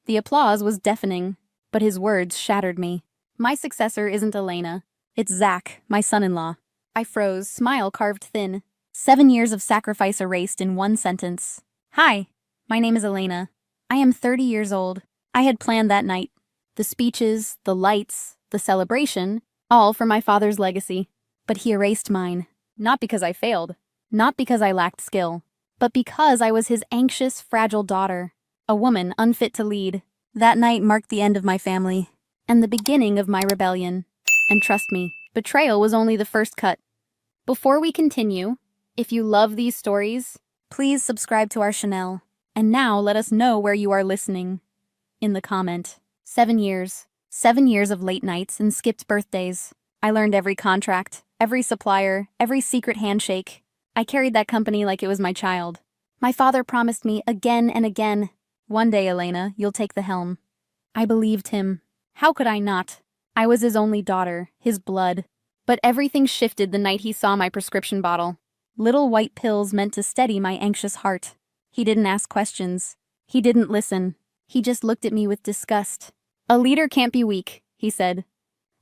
The applause was deafening, but his words shattered me. My successor isn't Elena. It's Zach, my son-in-law. I froze, smile carved thin. 7 years of sacrifice erased in one sentence. Hi, my name is Elena. I am 30 years old. I had planned that night. The speeches, the lights, the celebration, all for my father's legacy. But he erased mine. Not because I failed. Not because I lacked skill. But because I was his anxious, fragile daughter. A woman unfit to lead. That night marked the end of my family. And the beginning of my rebellion. And trust me, betrayal was only the first cut. Before we continue, if you love these stories, please subscribe to our channel. And now let us know where you are listening. In the comment. 7 years. 7 years of late nights and skipped birthdays. I learned every contract, every supplier, every secret handshake. I carried that company like it was my child. My father promised me again and again, "One day, Elena, you'll take the helm." I believed him. How could I not? I was his only daughter, his blood. But everything shifted the night he saw my prescription bottle. Little white pills meant to steady my anxious heart. He didn't ask questions. He didn't listen. He just looked at me with disgust. "A leader can't be weak," he said.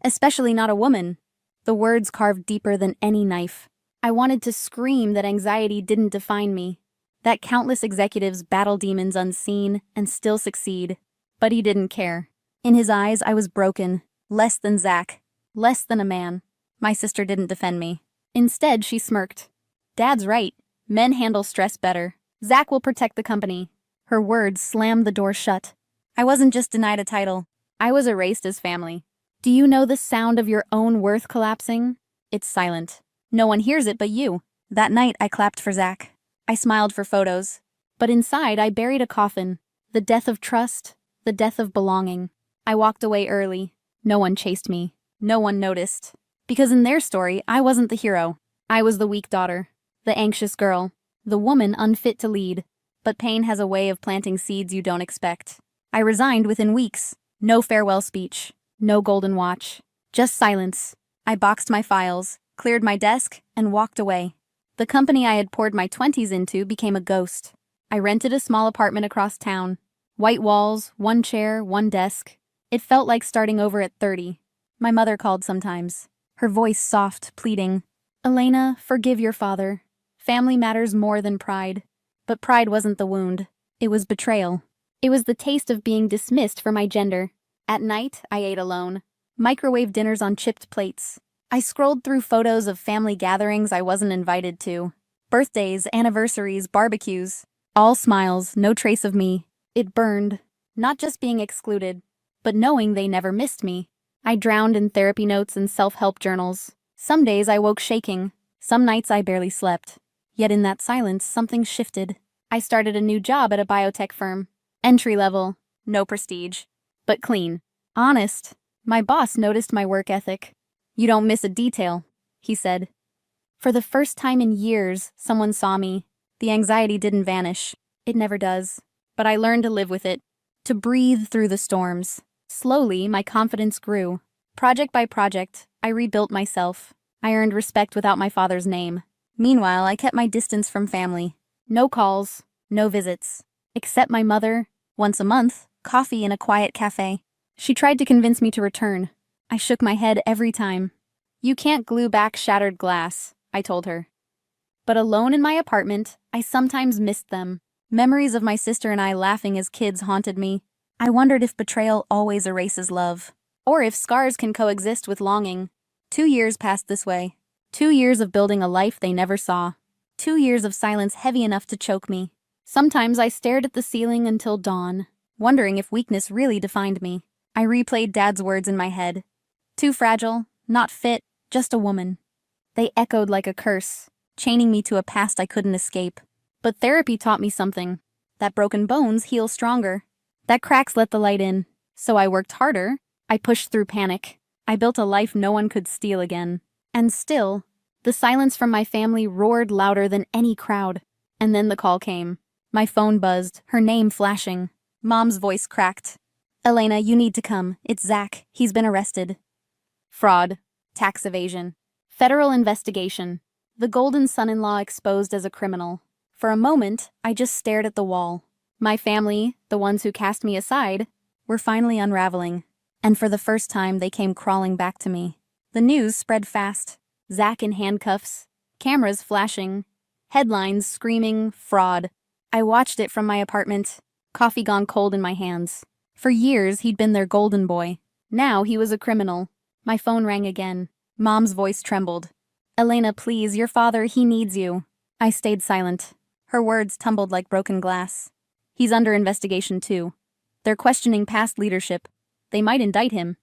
"Especially not a woman." The words carved deeper than any knife. I wanted to scream that anxiety didn't define me, that countless executives battle demons unseen and still succeed. But he didn't care. In his eyes, I was broken, less than Zach, less than a man. My sister didn't defend me. Instead, she smirked. "Dad's right. Men handle stress better. Zach will protect the company." Her words slammed the door shut. I wasn't just denied a title. I was erased as family. Do you know the sound of your own worth collapsing? It's silent. No one hears it but you. That night, I clapped for Zach. I smiled for photos. But inside, I buried a coffin. The death of trust, the death of belonging. I walked away early. No one chased me. No one noticed. Because in their story, I wasn't the hero. I was the weak daughter. The anxious girl. The woman unfit to lead. But pain has a way of planting seeds you don't expect. I resigned within weeks. No farewell speech. No golden watch. Just silence. I boxed my files, cleared my desk, and walked away. The company I had poured my 20s into became a ghost. I rented a small apartment across town. White walls, one chair, one desk. It felt like starting over at 30. My mother called sometimes. Her voice soft, pleading. "Elena, forgive your father. Family matters more than pride." But pride wasn't the wound. It was betrayal. It was the taste of being dismissed for my gender. At night, I ate alone. Microwave dinners on chipped plates. I scrolled through photos of family gatherings I wasn't invited to. Birthdays, anniversaries, barbecues. All smiles, no trace of me. It burned. Not just being excluded, but knowing they never missed me. I drowned in therapy notes and self-help journals. Some days I woke shaking. Some nights I barely slept. Yet in that silence, something shifted. I started a new job at a biotech firm. Entry level, no prestige. But clean. Honest. My boss noticed my work ethic. "You don't miss a detail," he said. For the first time in years, someone saw me. The anxiety didn't vanish. It never does. But I learned to live with it. To breathe through the storms. Slowly, my confidence grew. Project by project, I rebuilt myself. I earned respect without my father's name. Meanwhile, I kept my distance from family. No calls, no visits. Except my mother, once a month, coffee in a quiet cafe. She tried to convince me to return. I shook my head every time. "You can't glue back shattered glass," I told her. But alone in my apartment, I sometimes missed them. Memories of my sister and I laughing as kids haunted me. I wondered if betrayal always erases love, or if scars can coexist with longing. 2 years passed this way. 2 years of building a life they never saw. 2 years of silence heavy enough to choke me. Sometimes I stared at the ceiling until dawn, wondering if weakness really defined me. I replayed Dad's words in my head. Too fragile, not fit, just a woman. They echoed like a curse, chaining me to a past I couldn't escape. But therapy taught me something. That broken bones heal stronger. That cracks let the light in. So I worked harder. I pushed through panic. I built a life no one could steal again. And still, the silence from my family roared louder than any crowd. And then the call came. My phone buzzed, her name flashing. Mom's voice cracked. "Elena, you need to come. It's Zach. He's been arrested." Fraud. Tax evasion. Federal investigation. The golden son-in-law exposed as a criminal. For a moment, I just stared at the wall. My family, the ones who cast me aside, were finally unraveling. And for the first time, they came crawling back to me. The news spread fast. Zach in handcuffs, cameras flashing, headlines screaming, fraud. I watched it from my apartment, coffee gone cold in my hands. For years, he'd been their golden boy. Now he was a criminal. My phone rang again. Mom's voice trembled. "Elena, please, your father, he needs you." I stayed silent. Her words tumbled like broken glass. "He's under investigation too. They're questioning past leadership. They might indict him."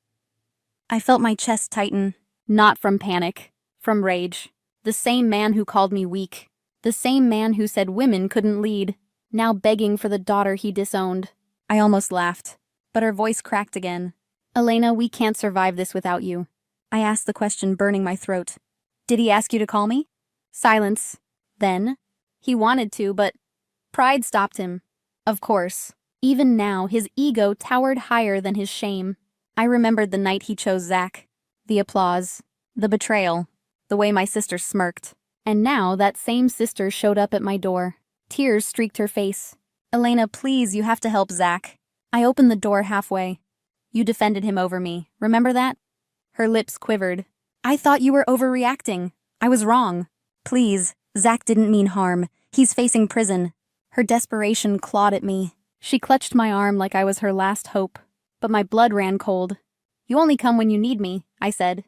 I felt my chest tighten. Not from panic, from rage. The same man who called me weak. The same man who said women couldn't lead. Now begging for the daughter he disowned. I almost laughed, but her voice cracked again. "Elena, we can't survive this without you." I asked the question burning my throat. "Did he ask you to call me?" Silence. Then, "He wanted to, but pride stopped him." Of course. Even now, his ego towered higher than his shame. I remembered the night he chose Zach. The applause. The betrayal. The way my sister smirked. And now that same sister showed up at my door. Tears streaked her face. "Elena, please, you have to help Zach." I opened the door halfway. "You defended him over me. Remember that?" Her lips quivered. "I thought you were overreacting. I was wrong. Please, Zach didn't mean harm. He's facing prison." Her desperation clawed at me. She clutched my arm like I was her last hope. But my blood ran cold. "You only come when you need me," I said.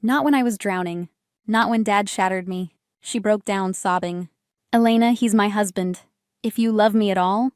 "Not when I was drowning. Not when Dad shattered me." She broke down, sobbing. "Elena, he's my husband. If you love me at all..."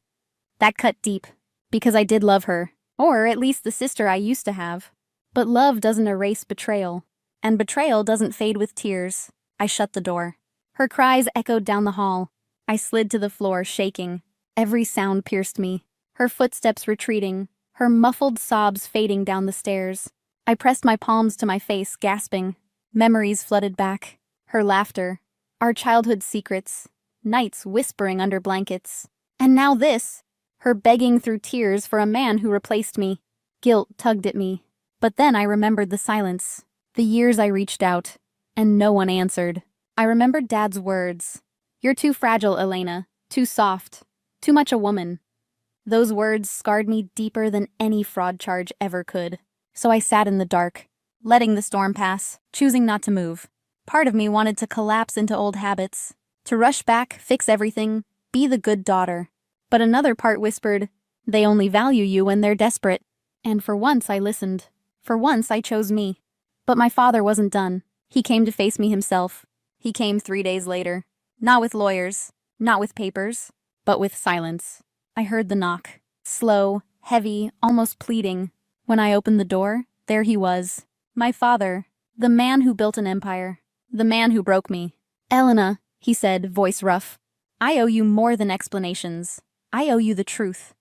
That cut deep. Because I did love her. Or at least the sister I used to have. But love doesn't erase betrayal. And betrayal doesn't fade with tears. I shut the door. Her cries echoed down the hall. I slid to the floor, shaking. Every sound pierced me. Her footsteps retreating. Her muffled sobs fading down the stairs. I pressed my palms to my face, gasping. Memories flooded back. Her laughter. Our childhood secrets. Nights whispering under blankets. And now this. Her begging through tears for a man who replaced me. Guilt tugged at me. But then I remembered the silence. The years I reached out. And no one answered. I remembered Dad's words. "You're too fragile, Elena. Too soft. Too much a woman." Those words scarred me deeper than any fraud charge ever could. So I sat in the dark, letting the storm pass, choosing not to move. Part of me wanted to collapse into old habits, to rush back, fix everything, be the good daughter. But another part whispered, "They only value you when they're desperate." And for once I listened. For once I chose me. But my father wasn't done. He came to face me himself. He came 3 days later. Not with lawyers, not with papers, but with silence. I heard the knock. Slow, heavy, almost pleading. When I opened the door, there he was. My father. The man who built an empire. The man who broke me. "Elena," he said, voice rough. "I owe you more than explanations. I owe you the truth."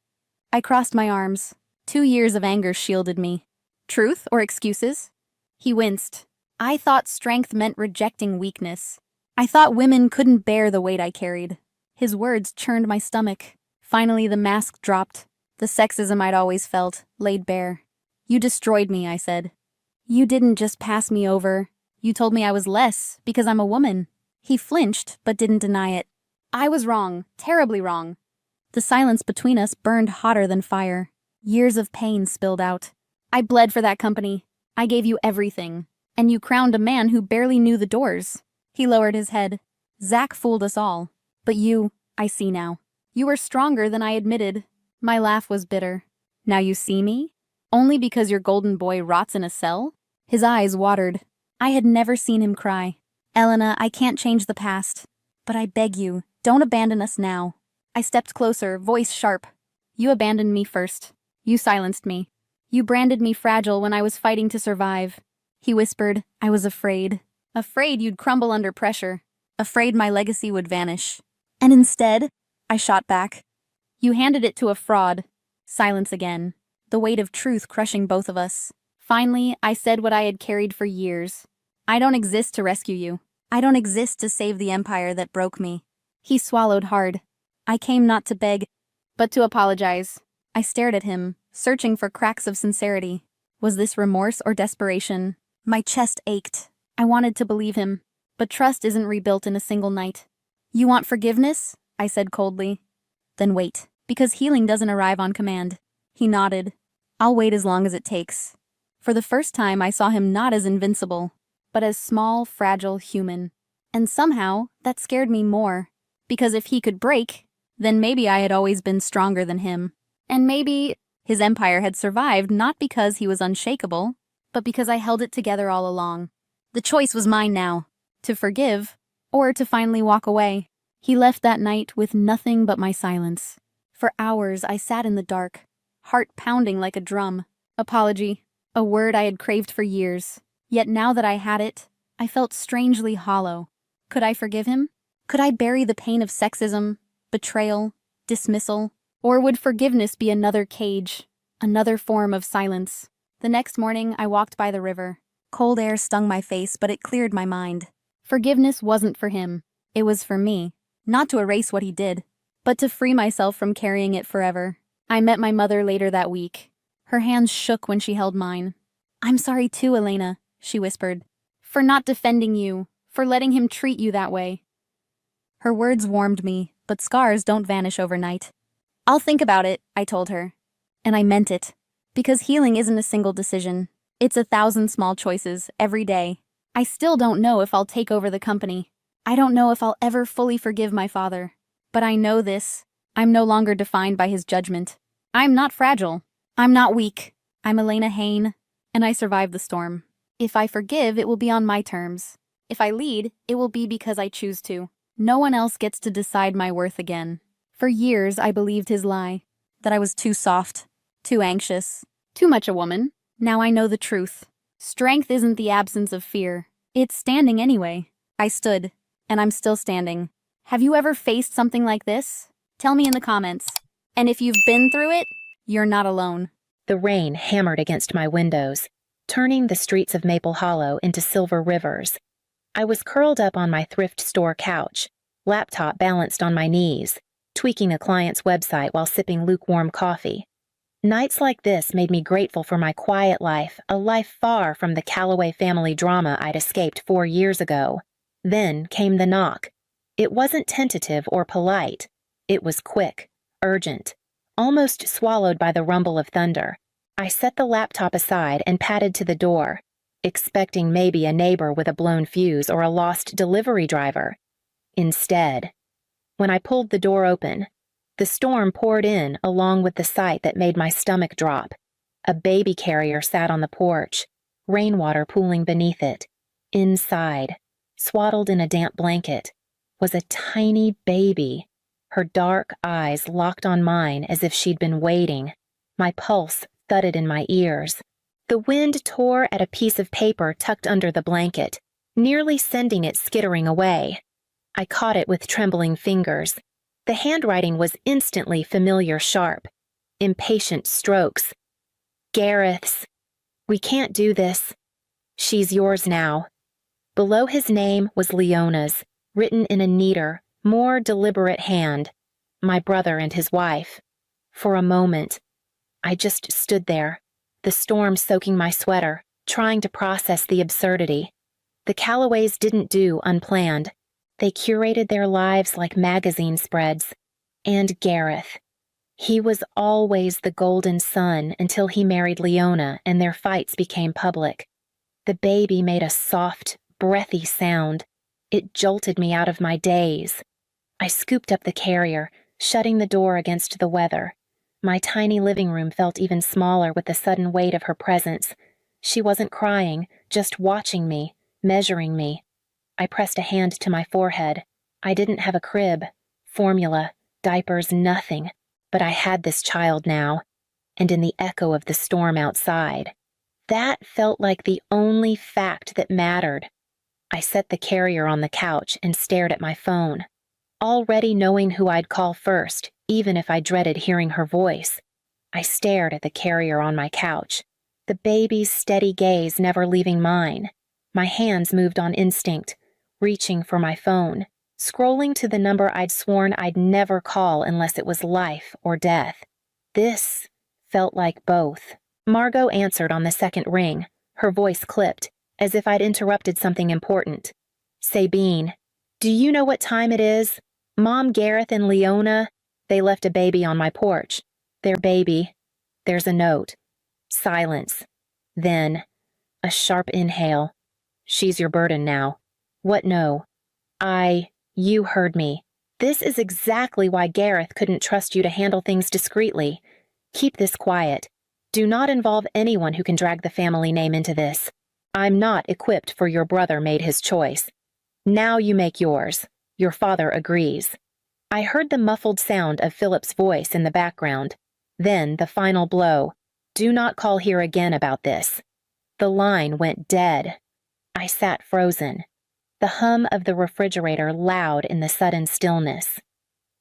I crossed my arms. 2 years of anger shielded me. Truth or excuses? He winced. I thought strength meant rejecting weakness. I thought women couldn't bear the weight I carried. His words churned my stomach. Finally, the mask dropped. The sexism I'd always felt, laid bare. "You destroyed me," I said. "You didn't just pass me over. You told me I was less, because I'm a woman." He flinched, but didn't deny it. I was wrong, terribly wrong. The silence between us burned hotter than fire. Years of pain spilled out. "I bled for that company. I gave you everything. And you crowned a man who barely knew the doors." He lowered his head. "Zach fooled us all. But you, I see now. You were stronger than I admitted." My laugh was bitter. "Now you see me? Only because your golden boy rots in a cell?" His eyes watered. I had never seen him cry. "Elena, I can't change the past. But I beg you, don't abandon us now." I stepped closer, voice sharp. "You abandoned me first. You silenced me. You branded me fragile when I was fighting to survive." He whispered, "I was afraid. Afraid you'd crumble under pressure. Afraid my legacy would vanish. And instead," I shot back, "you handed it to a fraud." Silence again. The weight of truth crushing both of us. Finally, I said what I had carried for years. "I don't exist to rescue you. I don't exist to save the empire that broke me." He swallowed hard. "I came not to beg, but to apologize." I stared at him, searching for cracks of sincerity. Was this remorse or desperation? My chest ached. I wanted to believe him. But trust isn't rebuilt in a single night. "You want forgiveness?" I said coldly. "Then wait." Because healing doesn't arrive on command. He nodded. I'll wait as long as it takes. For the first time, I saw him not as invincible, but as small, fragile human. And somehow, that scared me more. Because if he could break, then maybe I had always been stronger than him. And maybe his empire had survived not because he was unshakable, but because I held it together all along. The choice was mine now, to forgive, or to finally walk away. He left that night with nothing but my silence. For hours I sat in the dark, heart pounding like a drum. Apology, a word I had craved for years. Yet now that I had it, I felt strangely hollow. Could I forgive him? Could I bury the pain of sexism, betrayal, dismissal? Or would forgiveness be another cage, another form of silence? The next morning, I walked by the river. Cold air stung my face, but it cleared my mind. Forgiveness wasn't for him. It was for me. Not to erase what he did, but to free myself from carrying it forever. I met my mother later that week. Her hands shook when she held mine. "I'm sorry too, Elena," she whispered. "For not defending you, for letting him treat you that way." Her words warmed me, but scars don't vanish overnight. "I'll think about it," I told her. And I meant it. Because healing isn't a single decision. It's 1,000 small choices, every day. I still don't know if I'll take over the company. I don't know if I'll ever fully forgive my father. But I know this. I'm no longer defined by his judgment. I'm not fragile. I'm not weak. I'm Elena Hain, and I survived the storm. If I forgive, it will be on my terms. If I lead, it will be because I choose to. No one else gets to decide my worth again. For years, I believed his lie. That I was too soft, too anxious, too much a woman. Now I know the truth. Strength isn't the absence of fear. It's standing anyway. I stood, and I'm still standing. Have you ever faced something like this? Tell me in the comments. And if you've been through it, you're not alone. The rain hammered against my windows, turning the streets of Maple Hollow into silver rivers. I was curled up on my thrift store couch, laptop balanced on my knees, tweaking a client's website while sipping lukewarm coffee. Nights like this made me grateful for my quiet life, a life far from the Calloway family drama I'd escaped 4 years ago. Then came the knock. It wasn't tentative or polite. It was quick, urgent, almost swallowed by the rumble of thunder. I set the laptop aside and padded to the door, expecting maybe a neighbor with a blown fuse or a lost delivery driver. Instead, when I pulled the door open, the storm poured in along with the sight that made my stomach drop. A baby carrier sat on the porch, rainwater pooling beneath it. Inside, swaddled in a damp blanket, was a tiny baby, her dark eyes locked on mine as if she'd been waiting. My pulse thudded in my ears. The wind tore at a piece of paper tucked under the blanket, nearly sending it skittering away. I caught it with trembling fingers. The handwriting was instantly familiar sharp. Impatient strokes. "Gareth's. We can't do this. She's yours now." Below his name was Leona's, written in a neater, more deliberate hand. My brother and his wife. For a moment, I just stood there, the storm soaking my sweater, trying to process the absurdity. The Calloways didn't do unplanned. They curated their lives like magazine spreads. And Gareth. He was always the golden son until he married Leona and their fights became public. The baby made a soft, breathy sound. It jolted me out of my daze. I scooped up the carrier, shutting the door against the weather. My tiny living room felt even smaller with the sudden weight of her presence. She wasn't crying, just watching me, measuring me. I pressed a hand to my forehead. I didn't have a crib, formula, diapers, nothing. But I had this child now, and in the echo of the storm outside. That felt like the only fact that mattered. I set the carrier on the couch and stared at my phone, already knowing who I'd call first, even if I dreaded hearing her voice. I stared at the carrier on my couch, the baby's steady gaze never leaving mine. My hands moved on instinct, reaching for my phone, scrolling to the number I'd sworn I'd never call unless it was life or death. This felt like both. Margot answered on the second ring, her voice clipped, as if I'd interrupted something important. "Sabine, do you know what time it is? Mom, Gareth, and Leona..." They left a baby on my porch. Their baby. There's a note. Silence. Then, a sharp inhale. She's your burden now. What no? You heard me. This is exactly why Gareth couldn't trust you to handle things discreetly. Keep this quiet. Do not involve anyone who can drag the family name into this. I'm not equipped for your brother made his choice. Now you make yours. Your father agrees. I heard the muffled sound of Philip's voice in the background. Then the final blow. Do not call here again about this. The line went dead. I sat frozen. The hum of the refrigerator loud in the sudden stillness.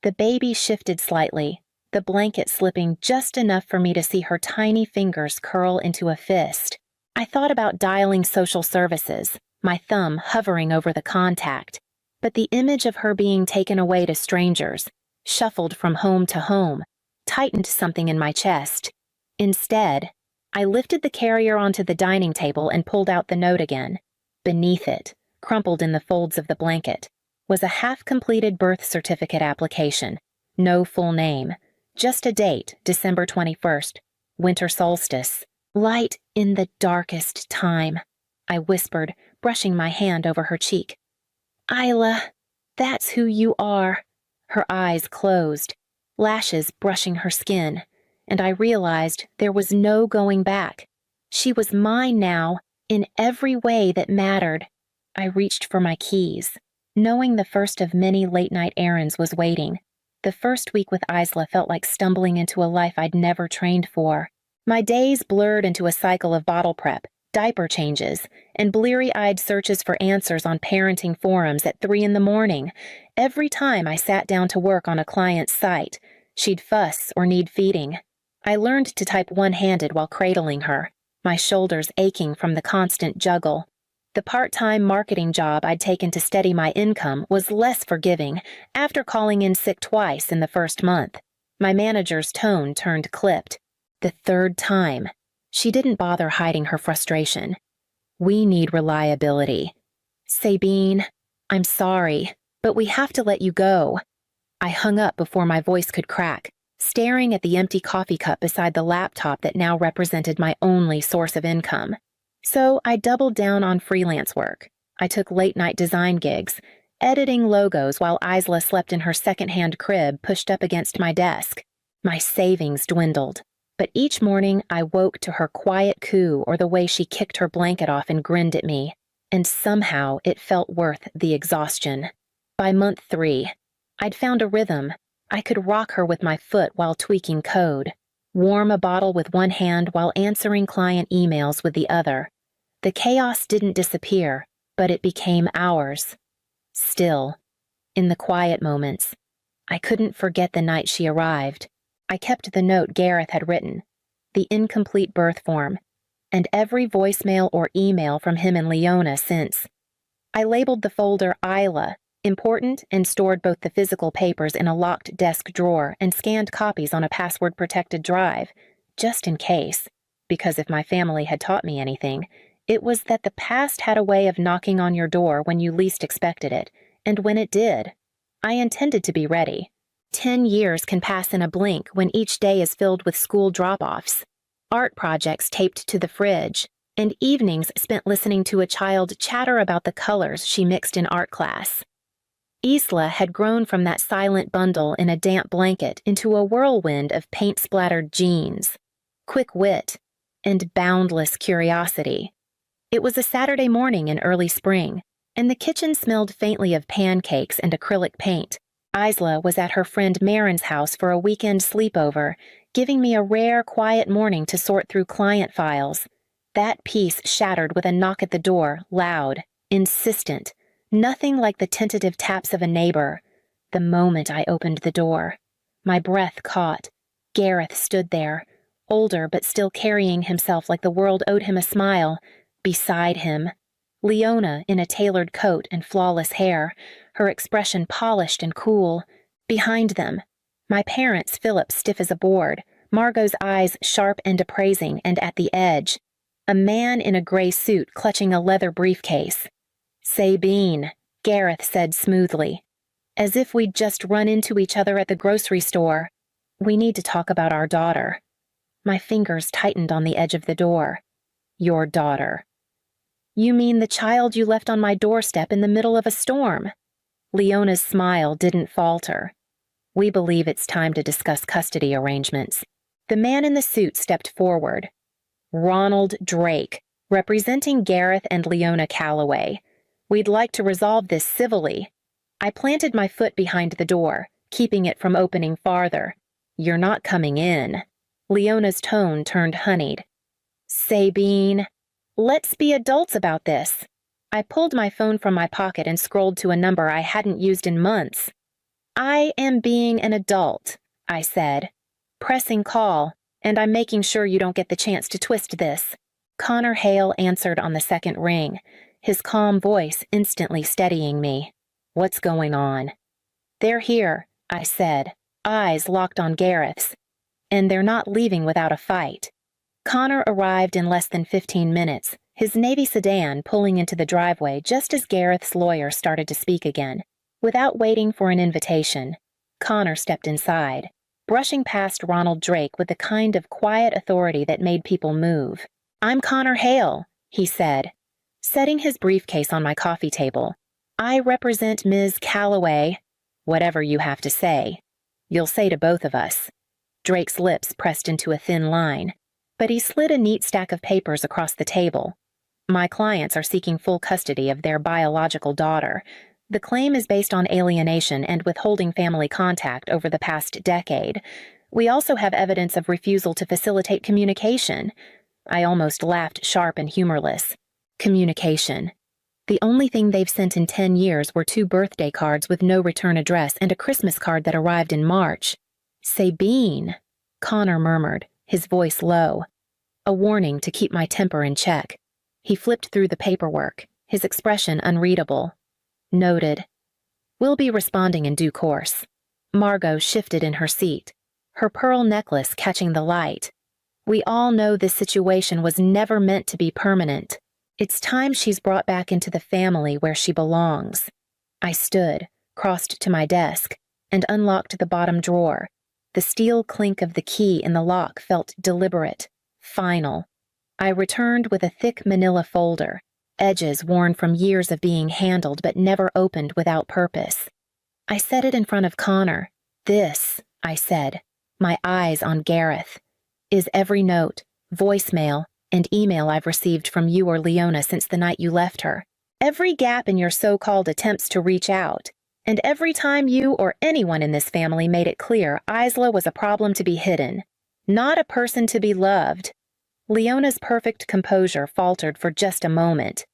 The baby shifted slightly, the blanket slipping just enough for me to see her tiny fingers curl into a fist. I thought about dialing social services, my thumb hovering over the contact, but the image of her being taken away to strangers, shuffled from home to home, tightened something in my chest. Instead, I lifted the carrier onto the dining table and pulled out the note again. Beneath it, crumpled in the folds of the blanket, was a half-completed birth certificate application. No full name, just a date, December 21st, winter solstice. Light in the darkest time, I whispered, brushing my hand over her cheek. Isla, that's who you are. Her eyes closed, lashes brushing her skin, and I realized there was no going back. She was mine now, in every way that mattered. I reached for my keys, knowing the first of many late-night errands was waiting. The first week with Isla felt like stumbling into a life I'd never trained for. My days blurred into a cycle of bottle prep, diaper changes, and bleary-eyed searches for answers on parenting forums at 3 a.m. Every time I sat down to work on a client's site, she'd fuss or need feeding. I learned to type one-handed while cradling her, my shoulders aching from the constant juggle. The part-time marketing job I'd taken to steady my income was less forgiving after calling in sick twice in the first month. My manager's tone turned clipped. The third time, she didn't bother hiding her frustration. We need reliability. Sabine, I'm sorry, but we have to let you go. I hung up before my voice could crack, staring at the empty coffee cup beside the laptop that now represented my only source of income. So I doubled down on freelance work. I took late-night design gigs, editing logos while Isla slept in her second-hand crib pushed up against my desk. My savings dwindled, but each morning I woke to her quiet coo or the way she kicked her blanket off and grinned at me, and somehow it felt worth the exhaustion. By month 3, I'd found a rhythm. I could rock her with my foot while tweaking code, warm a bottle with one hand while answering client emails with the other. The chaos didn't disappear, but it became ours. Still, in the quiet moments, I couldn't forget the night she arrived. I kept the note Gareth had written, the incomplete birth form, and every voicemail or email from him and Leona since. I labeled the folder Isla, important, and stored both the physical papers in a locked desk drawer and scanned copies on a password-protected drive, just in case, because if my family had taught me anything, it was that the past had a way of knocking on your door when you least expected it, and when it did, I intended to be ready. 10 years can pass in a blink when each day is filled with school drop-offs, art projects taped to the fridge, and evenings spent listening to a child chatter about the colors she mixed in art class. Isla had grown from that silent bundle in a damp blanket into a whirlwind of paint-splattered jeans, quick wit, and boundless curiosity. It was a Saturday morning in early spring, and the kitchen smelled faintly of pancakes and acrylic paint. Isla was at her friend Marin's house for a weekend sleepover, giving me a rare, quiet morning to sort through client files. That peace shattered with a knock at the door, loud, insistent, nothing like the tentative taps of a neighbor. The moment I opened the door, my breath caught. Gareth stood there, older but still carrying himself like the world owed him a smile. Beside him, Leona in a tailored coat and flawless hair, her expression polished and cool. Behind them, my parents, Philip stiff as a board, Margot's eyes sharp and appraising and at the edge, a man in a gray suit clutching a leather briefcase. Sabine, Gareth said smoothly. as if we'd just run into each other at the grocery store. We need to talk about our daughter. My fingers tightened on the edge of the door. Your daughter. You mean the child you left on my doorstep in the middle of a storm? Leona's smile didn't falter. We believe it's time to discuss custody arrangements. The man in the suit stepped forward. Ronald Drake, representing Gareth and Leona Calloway. We'd like to resolve this civilly. I planted my foot behind the door, keeping it from opening farther. You're not coming in. Leona's tone turned honeyed. Sabine, let's be adults about this. I pulled my phone from my pocket and scrolled to a number I hadn't used in months. I am being an adult, I said. Pressing call, and I'm making sure you don't get the chance to twist this. Connor Hale answered on the second ring, his calm voice instantly steadying me. What's going on? They're here, I said, eyes locked on Gareth's. And they're not leaving without a fight. Connor arrived in less than 15 minutes, his Navy sedan pulling into the driveway just as Gareth's lawyer started to speak again. Without waiting for an invitation, Connor stepped inside, brushing past Ronald Drake with the kind of quiet authority that made people move. I'm Connor Hale, he said, setting his briefcase on my coffee table. I represent Ms. Calloway. Whatever you have to say. You'll say to both of us. Drake's lips pressed into a thin line, but he slid a neat stack of papers across the table. My clients are seeking full custody of their biological daughter. The claim is based on alienation and withholding family contact over the past decade. We also have evidence of refusal to facilitate communication. I almost laughed sharp and humorless. Communication. The only thing they've sent in 10 years were 2 birthday cards with no return address and a Christmas card that arrived in March. Sabine, Connor murmured, his voice low. A warning to keep my temper in check. He flipped through the paperwork, his expression unreadable. Noted. We'll be responding in due course. Margot shifted in her seat, her pearl necklace catching the light. We all know this situation was never meant to be permanent. It's time she's brought back into the family where she belongs. I stood, crossed to my desk, and unlocked the bottom drawer. The steel clink of the key in the lock felt deliberate, final. I returned with a thick manila folder, edges worn from years of being handled but never opened without purpose. I set it in front of Connor. This, I said, my eyes on Gareth, is every note, voicemail, and email I've received from you or Leona since the night you left her. Every gap in your so-called attempts to reach out, and every time you or anyone in this family made it clear Isla was a problem to be hidden, not a person to be loved. Leona's perfect composure faltered for just a moment.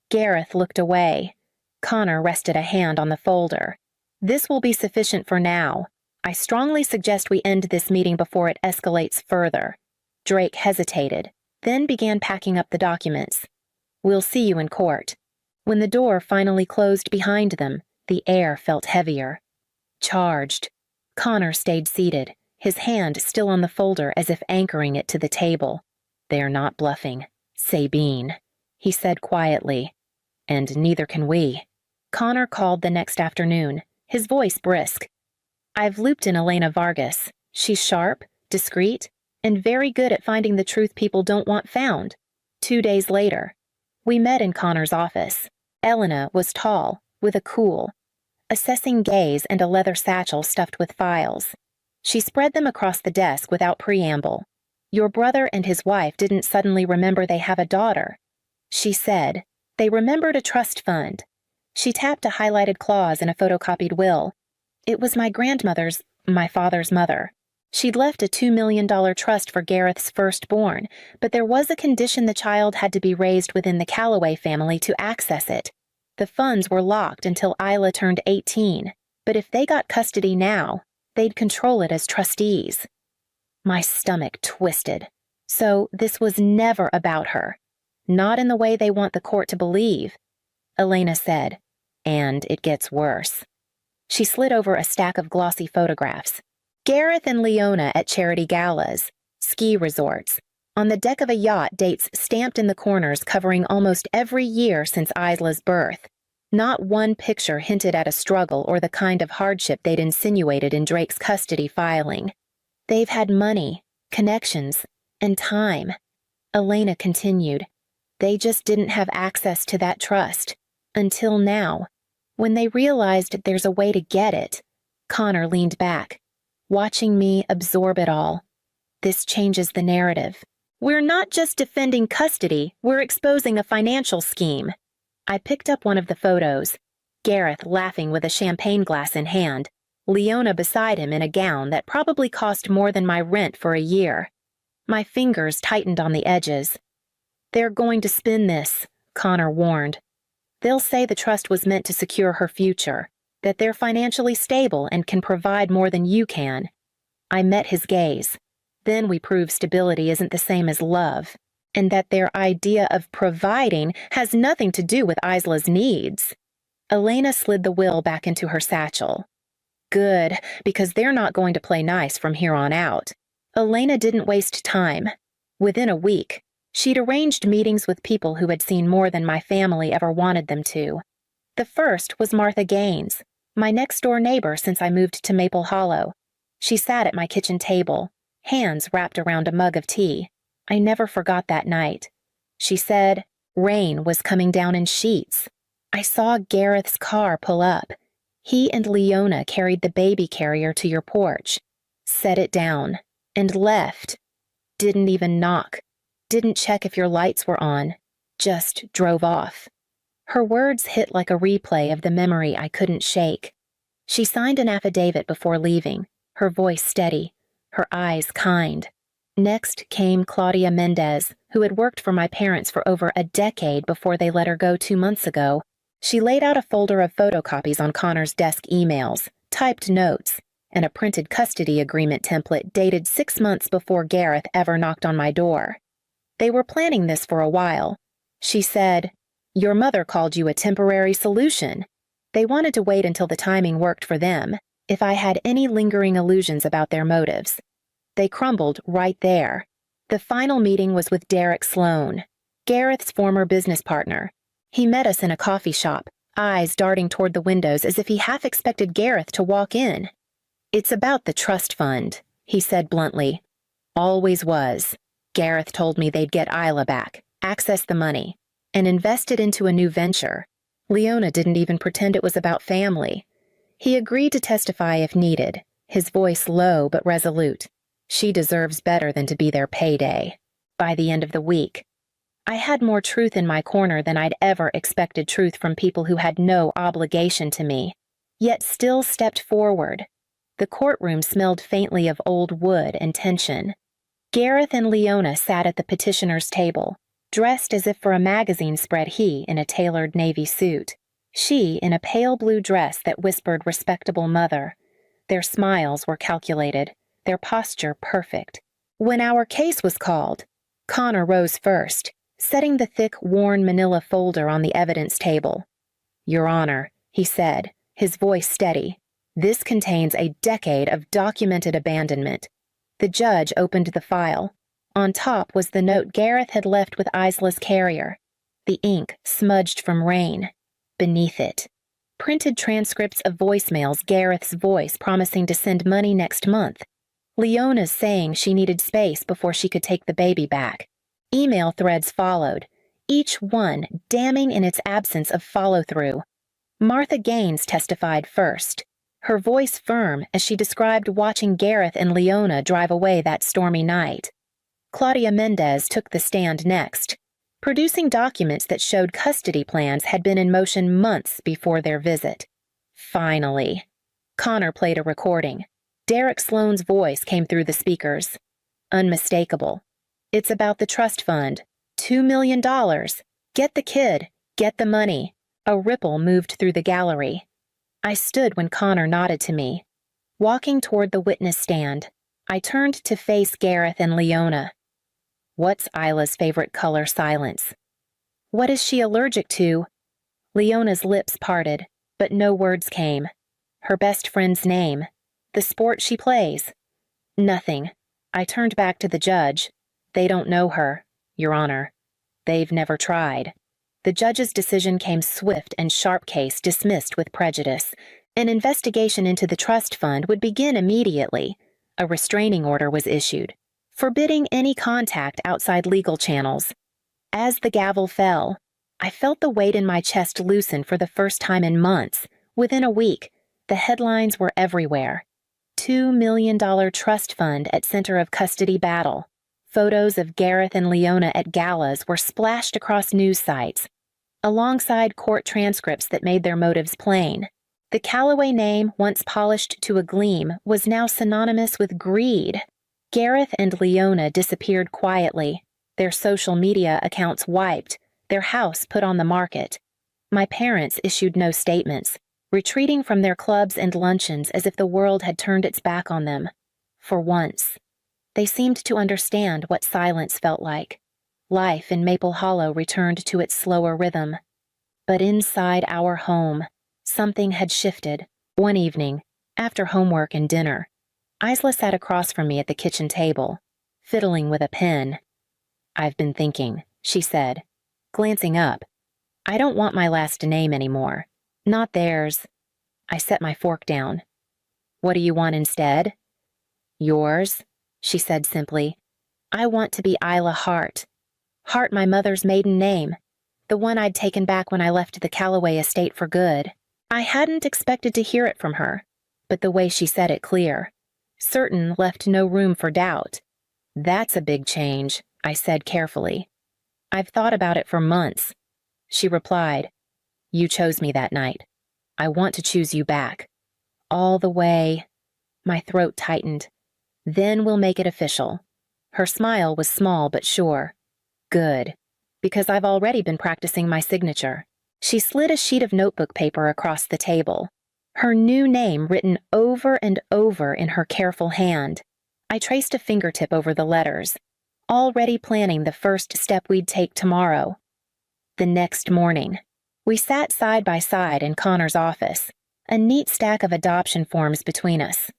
Gareth looked away. Connor rested a hand on the folder. This will be sufficient for now. I strongly suggest we end this meeting before it escalates further. Drake hesitated, then began packing up the documents. We'll see you in court. When the door finally closed behind them, the air felt heavier. Charged. Connor stayed seated, his hand still on the folder as if anchoring it to the table. They're not bluffing. Sabine, he said quietly. And neither can we. Connor called the next afternoon, his voice brisk. I've looped in Elena Vargas. She's sharp, discreet, and very good at finding the truth people don't want found. 2 days later, we met in Connor's office. Elena was tall, with a cool, assessing gaze and a leather satchel stuffed with files. She spread them across the desk without preamble. Your brother and his wife didn't suddenly remember they have a daughter. She said, they remembered a trust fund. She tapped a highlighted clause in a photocopied will. It was my grandmother's, my father's mother. She'd left a $2 million trust for Gareth's firstborn, but there was a condition the child had to be raised within the Calloway family to access it. The funds were locked until Isla turned 18, but if they got custody now, they'd control it as trustees. My stomach twisted. So this was never about her. Not in the way they want the court to believe. Elena said, and it gets worse. She slid over a stack of glossy photographs. Gareth and Leona at charity galas, ski resorts, on the deck of a yacht, dates stamped in the corners covering almost every year since Isla's birth. Not one picture hinted at a struggle or the kind of hardship they'd insinuated in Drake's custody filing. They've had money, connections, and time. Elena continued. They just didn't have access to that trust. Until now. When they realized there's a way to get it. Connor leaned back, watching me absorb it all. This changes the narrative. We're not just defending custody, we're exposing a financial scheme. I picked up one of the photos. Gareth laughing with a champagne glass in hand. Leona beside him in a gown that probably cost more than my rent for a year. My fingers tightened on the edges. They're going to spin this, Connor warned. They'll say the trust was meant to secure her future, that they're financially stable and can provide more than you can. I met his gaze. Then we prove stability isn't the same as love, and that their idea of providing has nothing to do with Isla's needs. Elena slid the will back into her satchel. Good, because they're not going to play nice from here on out. Elena didn't waste time. Within a week, she'd arranged meetings with people who had seen more than my family ever wanted them to. The first was Martha Gaines, my next-door neighbor since I moved to Maple Hollow. She sat at my kitchen table, hands wrapped around a mug of tea. I never forgot that night. She said rain was coming down in sheets. I saw Gareth's car pull up. He and Leona carried the baby carrier to your porch, set it down, and left. Didn't even knock. Didn't check if your lights were on. Just drove off. Her words hit like a replay of the memory I couldn't shake. She signed an affidavit before leaving, her voice steady, her eyes kind. Next came Claudia Mendez, who had worked for my parents for over a decade before they let her go 2 months ago. She laid out a folder of photocopies on Connor's desk emails, typed notes, and a printed custody agreement template dated 6 months before Gareth ever knocked on my door. They were planning this for a while. She said, "Your mother called you a temporary solution." They wanted to wait until the timing worked for them, if I had any lingering illusions about their motives. They crumbled right there. The final meeting was with Derek Sloan, Gareth's former business partner. He met us in a coffee shop, eyes darting toward the windows as if he half expected Gareth to walk in. "It's about the trust fund," he said bluntly. "Always was. Gareth told me they'd get Isla back, access the money, and invest it into a new venture. Leona didn't even pretend it was about family. He agreed to testify if needed, his voice low but resolute. She deserves better than to be their payday. By the end of the week, I had more truth in my corner than I'd ever expected truth from people who had no obligation to me, yet still stepped forward. The courtroom smelled faintly of old wood and tension. Gareth and Leona sat at the petitioner's table, dressed as if for a magazine spread, he in a tailored navy suit, she in a pale blue dress that whispered respectable mother. Their smiles were calculated, their posture perfect. When our case was called, Connor rose first, setting the thick, worn manila folder on the evidence table. "Your Honor," he said, his voice steady, "this contains a decade of documented abandonment." The judge opened the file. On top was the note Gareth had left with Isla's carrier, the ink smudged from rain. Beneath it, printed transcripts of voicemails, Gareth's voice promising to send money next month, Leona's saying she needed space before she could take the baby back. Email threads followed, each one damning in its absence of follow-through. Martha Gaines testified first, her voice firm as she described watching Gareth and Leona drive away that stormy night. Claudia Mendez took the stand next, producing documents that showed custody plans had been in motion months before their visit. Finally, Connor played a recording. Derek Sloan's voice came through the speakers. Unmistakable. "It's about the trust fund. $2 million. Get the kid. Get the money." A ripple moved through the gallery. I stood when Connor nodded to me. Walking toward the witness stand, I turned to face Gareth and Leona. "What's Isla's favorite color?" Silence. "What is she allergic to?" Leona's lips parted, but no words came. Her best friend's name. The sport she plays. Nothing. I turned back to the judge. "They don't know her, Your Honor. They've never tried." The judge's decision came swift and sharp. Case dismissed with prejudice. An investigation into the trust fund would begin immediately. A restraining order was issued, forbidding any contact outside legal channels. As the gavel fell, I felt the weight in my chest loosen for the first time in months. Within a week, the headlines were everywhere. $2 million trust fund at center of custody battle. Photos of Gareth and Leona at galas were splashed across news sites, alongside court transcripts that made their motives plain. The Calloway name, once polished to a gleam, was now synonymous with greed. Gareth and Leona disappeared quietly, their social media accounts wiped, their house put on the market. My parents issued no statements, retreating from their clubs and luncheons as if the world had turned its back on them. For once, they seemed to understand what silence felt like. Life in Maple Hollow returned to its slower rhythm. But inside our home, something had shifted. One evening, after homework and dinner, Isla sat across from me at the kitchen table, fiddling with a pen. "I've been thinking," she said, glancing up. "I don't want my last name anymore. Not theirs." I set my fork down. "What do you want instead?" "Yours," she said simply. "I want to be Isla Hart. Hart, my mother's maiden name, the one I'd taken back when I left the Calloway estate for good." I hadn't expected to hear it from her, but the way she said it clear, certain, left no room for doubt. "That's a big change," I said carefully. "I've thought about it for months." She replied, "You chose me that night. I want to choose you back. All the way." My throat tightened. "Then we'll make it official." Her smile was small but sure. "Good, because I've already been practicing my signature." She slid a sheet of notebook paper across the table, her new name written over and over in her careful hand. I traced a fingertip over the letters, already planning the first step we'd take tomorrow. The next morning, we sat side by side in Connor's office, a neat stack of adoption forms between us.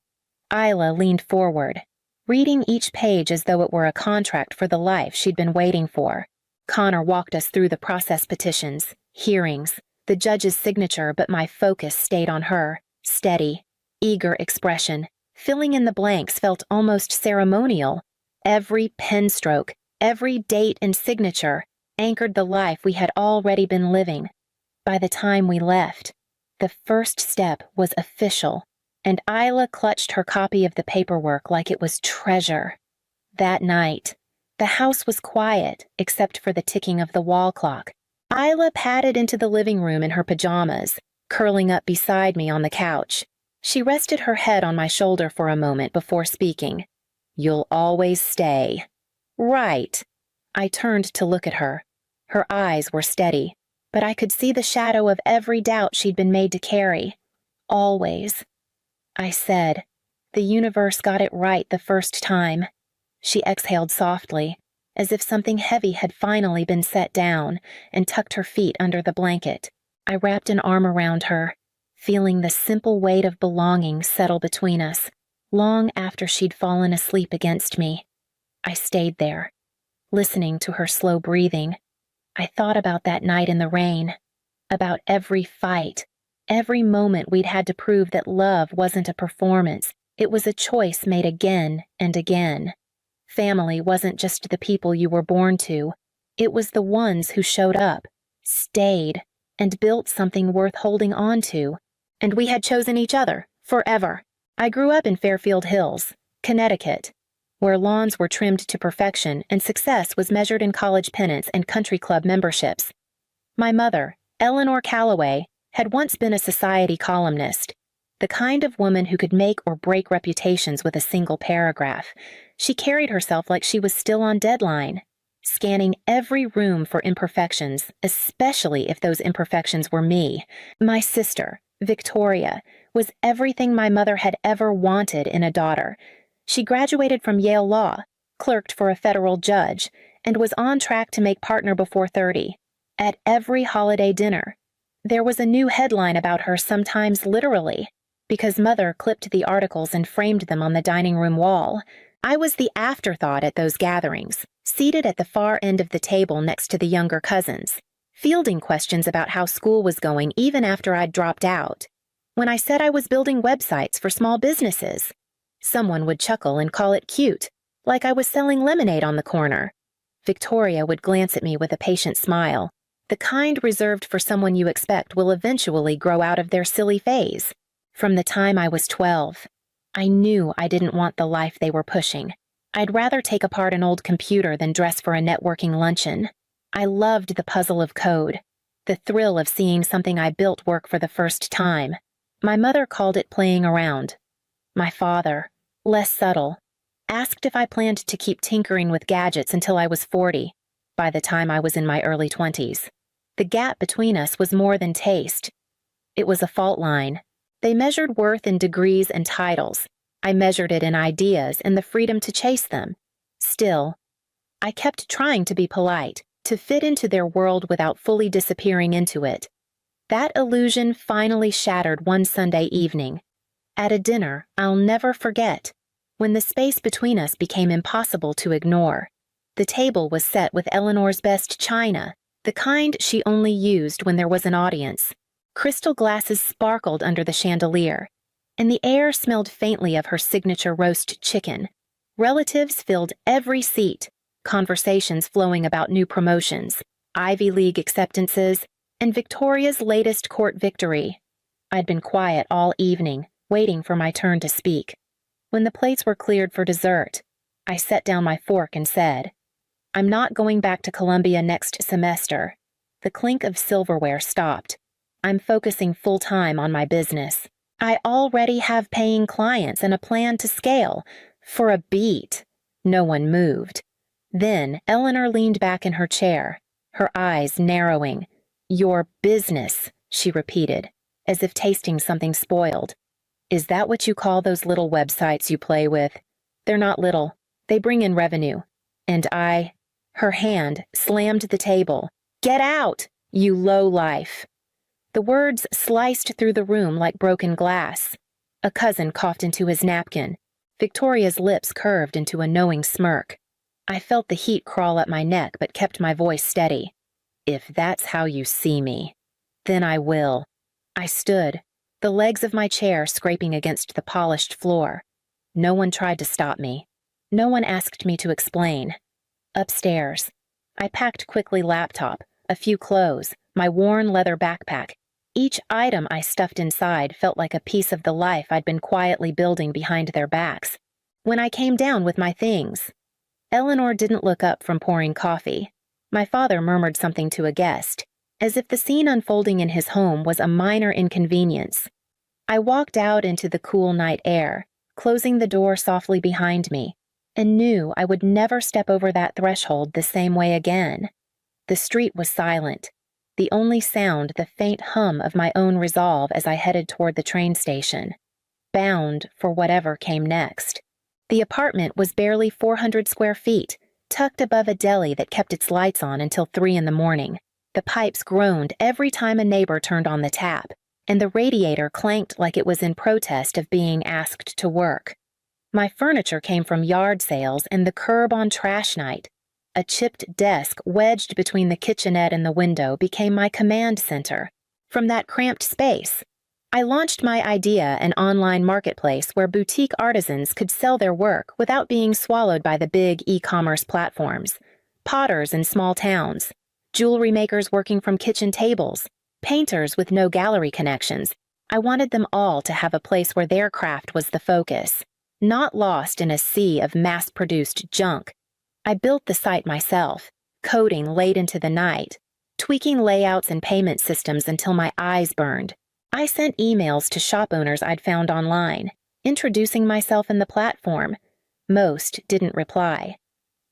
Isla leaned forward, reading each page as though it were a contract for the life she'd been waiting for. Connor walked us through the process petitions, hearings, the judge's signature, but my focus stayed on her, steady, eager expression. Filling in the blanks felt almost ceremonial. Every pen stroke, every date and signature anchored the life we had already been living. By the time we left, the first step was official, and Isla clutched her copy of the paperwork like it was treasure. That night, the house was quiet except for the ticking of the wall clock. Isla padded into the living room in her pajamas, curling up beside me on the couch. She rested her head on my shoulder for a moment before speaking. "You'll always stay." "Right." I turned to look at her. Her eyes were steady, but I could see the shadow of every doubt she'd been made to carry. "Always." I said, "The universe got it right the first time." She exhaled softly, as if something heavy had finally been set down, and tucked her feet under the blanket. I wrapped an arm around her, feeling the simple weight of belonging settle between us, long after she'd fallen asleep against me. I stayed there, listening to her slow breathing. I thought about that night in the rain, about every fight, every moment we'd had to prove that love wasn't a performance, it was a choice made again and again. Family wasn't just the people you were born to, it was the ones who showed up, stayed, and built something worth holding on to. And we had chosen each other, forever. I grew up in Fairfield Hills, Connecticut, where lawns were trimmed to perfection and success was measured in college pennants and country club memberships. My mother, Eleanor Calloway, had once been a society columnist, the kind of woman who could make or break reputations with a single paragraph. She carried herself like she was still on deadline, scanning every room for imperfections, especially if those imperfections were me. My sister, Victoria, was everything my mother had ever wanted in a daughter. She graduated from Yale Law, clerked for a federal judge, and was on track to make partner before 30. At every holiday dinner, there was a new headline about her, sometimes literally, because Mother clipped the articles and framed them on the dining room wall. I was the afterthought at those gatherings, seated at the far end of the table next to the younger cousins, fielding questions about how school was going even after I'd dropped out. When I said I was building websites for small businesses, someone would chuckle and call it cute, like I was selling lemonade on the corner. Victoria would glance at me with a patient smile, the kind reserved for someone you expect will eventually grow out of their silly phase. From the time I was 12, I knew I didn't want the life they were pushing. I'd rather take apart an old computer than dress for a networking luncheon. I loved the puzzle of code, the thrill of seeing something I built work for the first time. My mother called it playing around. My father, less subtle, asked if I planned to keep tinkering with gadgets until I was 40, by the time I was in my early 20s. The gap between us was more than taste. It was a fault line. They measured worth in degrees and titles. I measured it in ideas and the freedom to chase them. Still, I kept trying to be polite, to fit into their world without fully disappearing into it. That illusion finally shattered one Sunday evening. At a dinner I'll never forget, when the space between us became impossible to ignore. The table was set with Eleanor's best china, the kind she only used when there was an audience. Crystal glasses sparkled under the chandelier, and the air smelled faintly of her signature roast chicken. Relatives filled every seat, conversations flowing about new promotions, Ivy League acceptances, and Victoria's latest court victory. I'd been quiet all evening, waiting for my turn to speak. When the plates were cleared for dessert, I set down my fork and said, "I'm not going back to Columbia next semester." The clink of silverware stopped. I'm focusing full-time on my business. I already have paying clients and a plan to scale. For a beat. No one moved. Then Eleanor leaned back in her chair, her eyes narrowing. "Your business," she repeated, as if tasting something spoiled. "Is that what you call those little websites you play with? They're not little. They bring in revenue. And Her hand slammed the table. "Get out, you lowlife." The words sliced through the room like broken glass. A cousin coughed into his napkin. Victoria's lips curved into a knowing smirk. I felt the heat crawl up my neck but kept my voice steady. "If that's how you see me, then I will." I stood, the legs of my chair scraping against the polished floor. No one tried to stop me. No one asked me to explain. Upstairs, I packed quickly laptop, a few clothes, my worn leather backpack. Each item I stuffed inside felt like a piece of the life I'd been quietly building behind their backs. When I came down with my things, Eleanor didn't look up from pouring coffee. My father murmured something to a guest, as if the scene unfolding in his home was a minor inconvenience. I walked out into the cool night air, closing the door softly behind me, and knew I would never step over that threshold the same way again. The street was silent, the only sound the faint hum of my own resolve as I headed toward the train station, bound for whatever came next. The apartment was barely 400 square feet, tucked above a deli that kept its lights on until 3 in the morning. The pipes groaned every time a neighbor turned on the tap, and the radiator clanked like it was in protest of being asked to work. My furniture came from yard sales and the curb on trash night. A chipped desk wedged between the kitchenette and the window became my command center. From that cramped space, I launched my idea, an online marketplace where boutique artisans could sell their work without being swallowed by the big e-commerce platforms. Potters in small towns, jewelry makers working from kitchen tables, painters with no gallery connections. I wanted them all to have a place where their craft was the focus, not lost in a sea of mass-produced junk. I built the site myself, coding late into the night, tweaking layouts and payment systems until my eyes burned. I sent emails to shop owners I'd found online, introducing myself in the platform. Most didn't reply.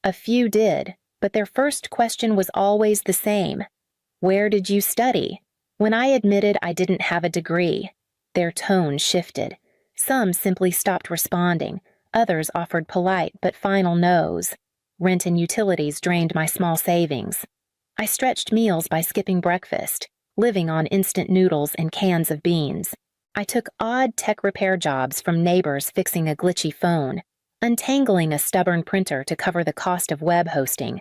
A few did, but their first question was always the same. "Where did you study?" When I admitted I didn't have a degree, their tone shifted. Some simply stopped responding. Others offered polite but final no's. Rent and utilities drained my small savings. I stretched meals by skipping breakfast, living on instant noodles and cans of beans. I took odd tech repair jobs from neighbors fixing a glitchy phone, untangling a stubborn printer to cover the cost of web hosting.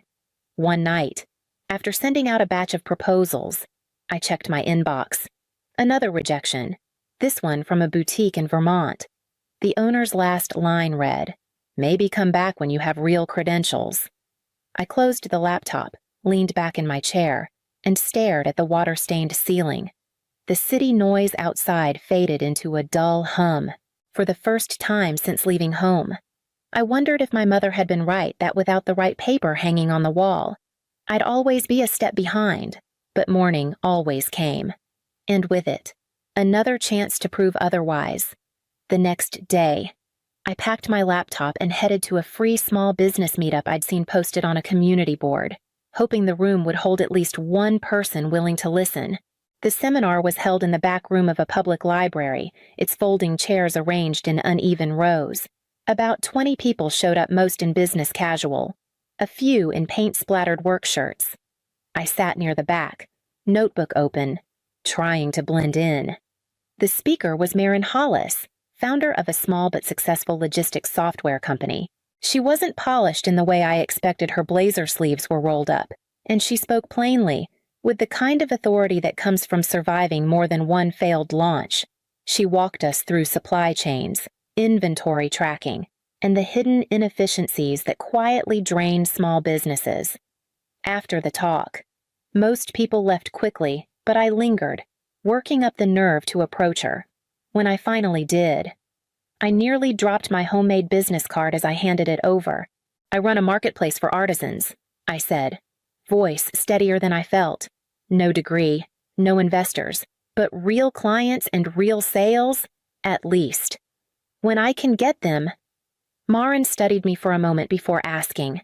One night, After sending out a batch of proposals, I checked my inbox. Another rejection, this one from a boutique in Vermont. The owner's last line read, "Maybe come back when you have real credentials." I closed the laptop, leaned back in my chair, and stared at the water-stained ceiling. The city noise outside faded into a dull hum, for the first time since leaving home. I wondered if my mother had been right that without the right paper hanging on the wall, I'd always be a step behind, but morning always came. And with it, another chance to prove otherwise. The next day, I packed my laptop and headed to a free small business meetup I'd seen posted on a community board, hoping the room would hold at least one person willing to listen. The seminar was held in the back room of a public library, its folding chairs arranged in uneven rows. About 20 people showed up, most in business casual, a few in paint-splattered work shirts. I sat near the back, notebook open, trying to blend in. The speaker was Marin Hollis, founder of a small but successful logistics software company. She wasn't polished in the way I expected. Her blazer sleeves were rolled up, and she spoke plainly, with the kind of authority that comes from surviving more than one failed launch. She walked us through supply chains, inventory tracking, and the hidden inefficiencies that quietly drain small businesses. After the talk, most people left quickly, but I lingered, working up the nerve to approach her. When I finally did, I nearly dropped my homemade business card as I handed it over. "I run a marketplace for artisans," I said, voice steadier than I felt. "No degree, no investors, but real clients and real sales, at least. When I can get them." Marin studied me for a moment before asking,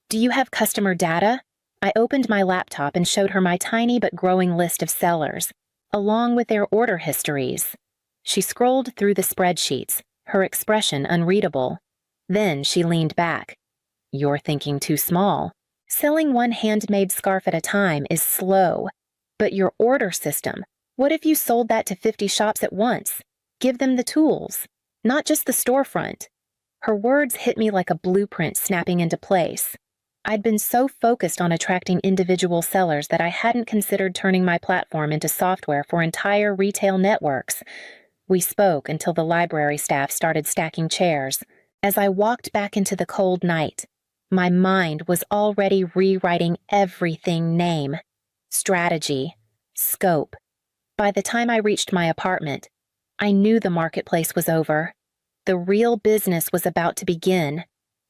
"Do you have customer data?" I opened my laptop and showed her my tiny but growing list of sellers, along with their order histories. She scrolled through the spreadsheets, her expression unreadable. Then she leaned back. "You're thinking too small. Selling one handmade scarf at a time is slow. But your order system, what if you sold that to 50 shops at once? Give them the tools, not just the storefront." Her words hit me like a blueprint snapping into place. I'd been so focused on attracting individual sellers that I hadn't considered turning my platform into software for entire retail networks. We spoke until the library staff started stacking chairs. As I walked back into the cold night, my mind was already rewriting everything: name, strategy, scope. By the time I reached my apartment, I knew the marketplace was over. The real business was about to begin.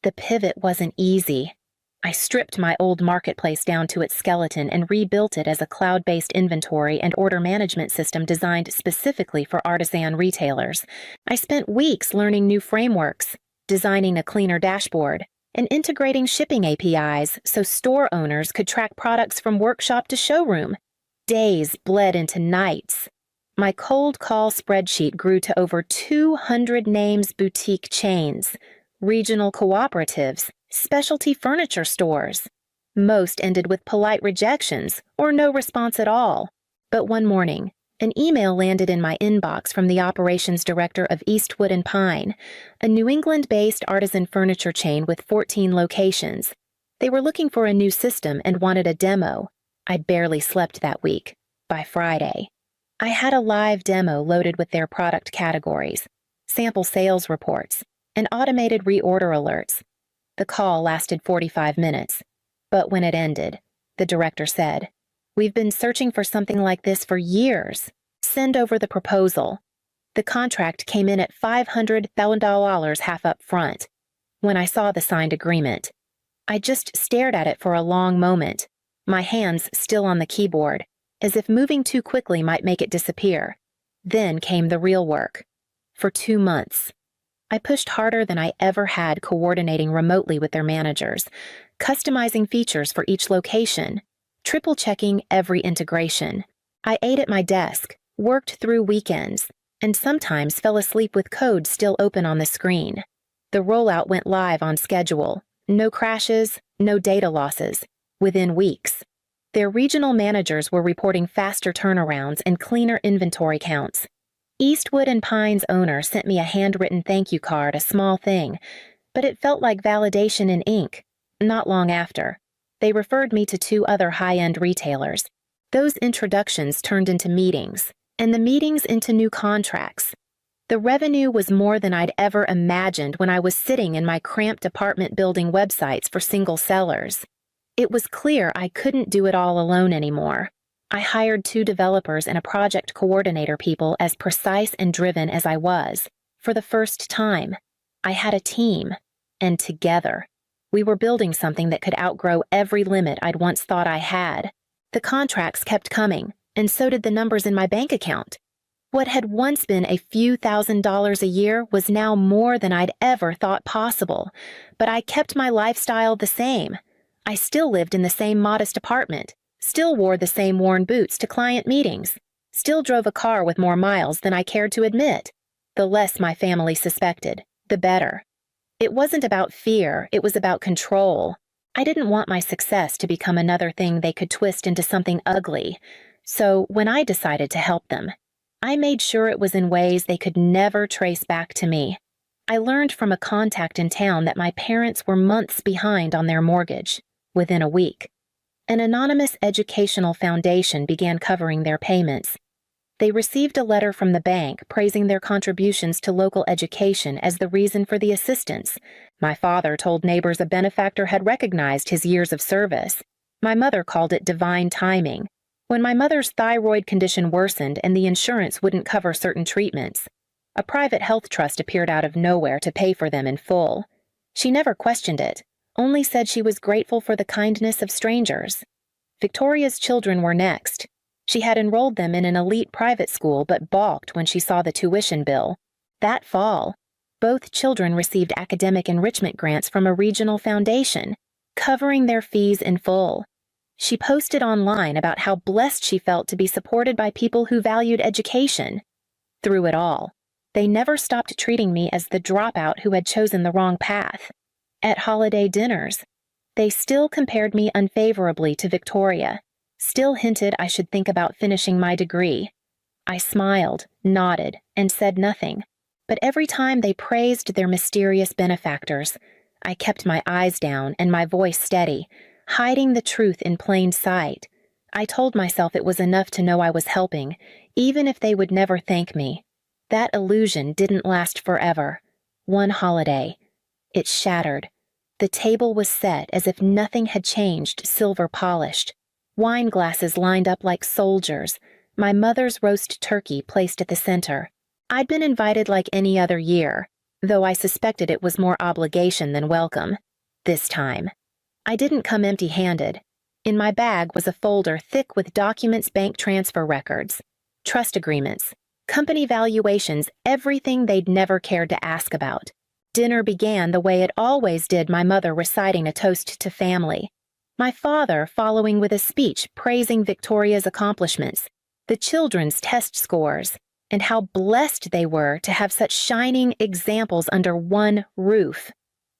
The pivot wasn't easy. I stripped my old marketplace down to its skeleton and rebuilt it as a cloud-based inventory and order management system designed specifically for artisan retailers. I spent weeks learning new frameworks, designing a cleaner dashboard, and integrating shipping APIs so store owners could track products from workshop to showroom. Days bled into nights. My cold call spreadsheet grew to over 200 names: boutique chains, regional cooperatives, specialty furniture stores. Most ended with polite rejections or no response at all. But one morning, an email landed in my inbox from the operations director of Eastwood and Pine, a New England-based artisan furniture chain with 14 locations. They were looking for a new system and wanted a demo. I barely slept that week. By Friday, I had a live demo loaded with their product categories, sample sales reports, and automated reorder alerts. The call lasted 45 minutes, but when it ended, the director said, "We've been searching for something like this for years. Send over the proposal." The contract came in at $500,000 half up front. When I saw the signed agreement, I just stared at it for a long moment, my hands still on the keyboard, as if moving too quickly might make it disappear. Then came the real work. For 2 months, I pushed harder than I ever had, coordinating remotely with their managers, customizing features for each location, triple-checking every integration. I ate at my desk, worked through weekends, and sometimes fell asleep with code still open on the screen. The rollout went live on schedule. No crashes, no data losses. Within weeks, their regional managers were reporting faster turnarounds and cleaner inventory counts. Eastwood and Pine's owner sent me a handwritten thank you card, a small thing, but it felt like validation in ink. Not long after, They referred me to 2 other high-end retailers. Those introductions turned into meetings, and the meetings into new contracts. The revenue was more than I'd ever imagined when I was sitting in my cramped apartment building websites for single sellers. It was clear I couldn't do it all alone anymore. I hired 2 developers and a project coordinator people as precise and driven as I was. For the first time, I had a team, and together, we were building something that could outgrow every limit I'd once thought I had. The contracts kept coming, and so did the numbers in my bank account. What had once been a few $1,000s a year was now more than I'd ever thought possible, but I kept my lifestyle the same. I still lived in the same modest apartment, still wore the same worn boots to client meetings, still drove a car with more miles than I cared to admit. The less my family suspected, the better. It wasn't about fear, it was about control. I didn't want my success to become another thing they could twist into something ugly. So when I decided to help them, I made sure it was in ways they could never trace back to me. I learned from a contact in town that my parents were months behind on their mortgage, within a week. An anonymous educational foundation began covering their payments. They received a letter from the bank praising their contributions to local education as the reason for the assistance. My father told neighbors a benefactor had recognized his years of service. My mother called it divine timing. When my mother's thyroid condition worsened and the insurance wouldn't cover certain treatments, a private health trust appeared out of nowhere to pay for them in full. She never questioned it, only said she was grateful for the kindness of strangers. Victoria's children were next. She had enrolled them in an elite private school but balked when she saw the tuition bill. That fall, both children received academic enrichment grants from a regional foundation, covering their fees in full. She posted online about how blessed she felt to be supported by people who valued education. Through it all, they never stopped treating me as the dropout who had chosen the wrong path. At holiday dinners, they still compared me unfavorably to Victoria, still hinted I should think about finishing my degree. I smiled, nodded, and said nothing, but every time they praised their mysterious benefactors, I kept my eyes down and my voice steady, hiding the truth in plain sight. I told myself it was enough to know I was helping, even if they would never thank me. That illusion didn't last forever. One holiday, it shattered. The table was set as if nothing had changed, silver polished. Wine glasses lined up like soldiers, my mother's roast turkey placed at the center. I'd been invited like any other year, though I suspected it was more obligation than welcome. This time, I didn't come empty-handed. In my bag was a folder thick with documents, bank transfer records, trust agreements, company valuations, everything they'd never cared to ask about. Dinner began the way it always did, my mother reciting a toast to family. My father following with a speech praising Victoria's accomplishments, the children's test scores, and how blessed they were to have such shining examples under one roof.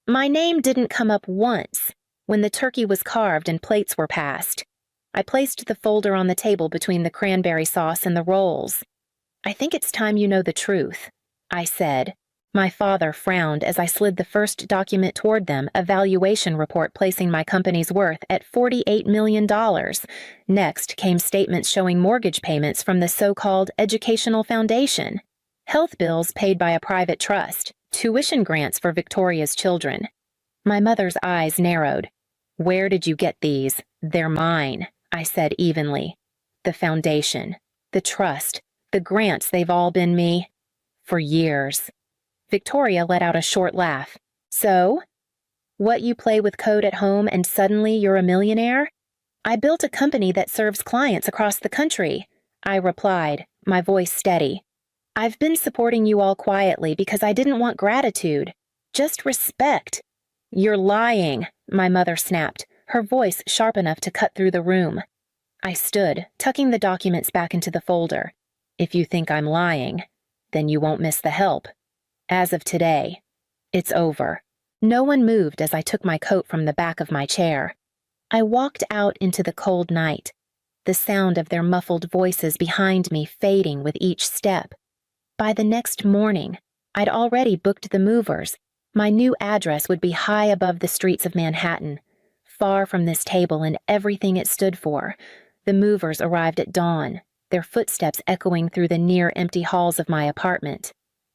My name didn't come up once when the turkey was carved and plates were passed. I placed the folder on the table between the cranberry sauce and the rolls. "I think it's time you know the truth," I said. My father frowned as I slid the first document toward them, a valuation report placing my company's worth at $48 million. Next came statements showing mortgage payments from the so-called educational foundation, health bills paid by a private trust, tuition grants for Victoria's children. My mother's eyes narrowed. "Where did you get these? They're mine," I said evenly. "The foundation, the trust, the grants, they've all been me. For years." Victoria let out a short laugh. "So? What, you play with code at home and suddenly you're a millionaire?" "I built a company that serves clients across the country," I replied, my voice steady. "I've been supporting you all quietly because I didn't want gratitude, just respect." "You're lying," my mother snapped, her voice sharp enough to cut through the room. I stood, tucking the documents back into the folder. "If you think I'm lying, then you won't miss the help. As of today, it's over." No one moved as I took my coat from the back of my chair. I walked out into the cold night, the sound of their muffled voices behind me fading with each step. By the next morning, I'd already booked the movers. My new address would be high above the streets of Manhattan. far from this table and everything it stood for. The movers arrived at dawn, their footsteps echoing through the near-empty halls of my apartment.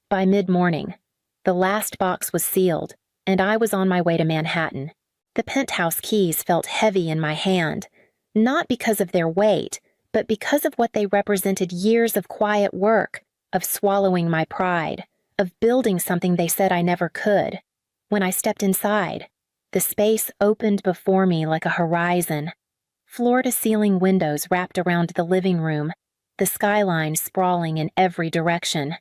By mid-morning, the last box was sealed, and I was on my way to Manhattan. The penthouse keys felt heavy in my hand, not because of their weight, but because of what they represented: years of quiet work, of swallowing my pride, of building something they said I never could. When I stepped inside, the space opened before me like a horizon. Floor-to-ceiling windows wrapped around the living room, the skyline sprawling in every direction.